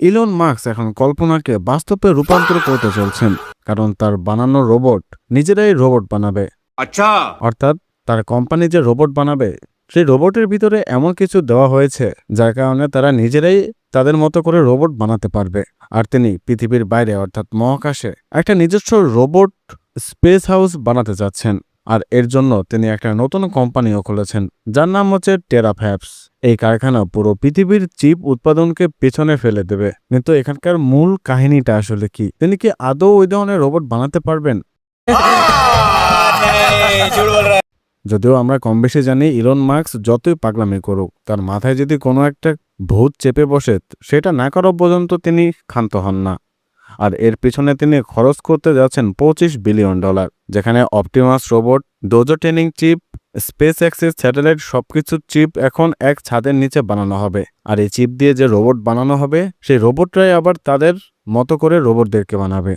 Elon Musk এখন কল্পনাকে বাস্তবে রূপান্তর করতে চলছেন, কারণ তার বানানো রোবট নিজেরাই রোবট বানাবে। अच्छा। অর্থাৎ তার কোম্পানি যে রোবট বানাবে, সেই রোবটের ভিতরে এমন কিছু দেওয়া হয়েছে যার কারণে তারা নিজেরাই তাদের মতো করে রোবট বানাতে পারবে। আর তিনি পৃথিবীর বাইরে অর্থাৎ মহাকাশে একটা নিজস্ব রোবট স্পেস হাউস বানাতে যাচ্ছেন। আর এর জন্য তিনি একটা নতুন কোম্পানিও খুলেছেন, যার নাম হচ্ছে টেরাফ্যাবস। এই কারখানা পুরো পৃথিবীর চিপ উৎপাদনকে পেছনে ফেলে দেবে। কিন্তু এখানকার মূল কাহিনীটা আসলে কি? তিনি কি আদৌ ওই ধরনের রোবট বানাতে পারবেন? যদিও আমরা কম বেশি জানি, ইলন মাস্ক যতই পাগলামি করুক, তার মাথায় যদি কোনো একটা ভূত চেপে বসে, সেটা না করা পর্যন্ত তিনি ক্ষান্ত হন না। আর এর পিছনে তিনি খরচ করতে যাচ্ছেন $25 বিলিয়ন, যেখানে Optimus robot, Dojo training chip, SpaceX satellite সবকিছু চিপ এখন এক ছাদের নিচে বানানো হবে। আর এই চিপ দিয়ে যে রোবট বানানো হবে, সেই রোবটরাই আবার তাদের মতো করে রোবটদেরকে বানাবে।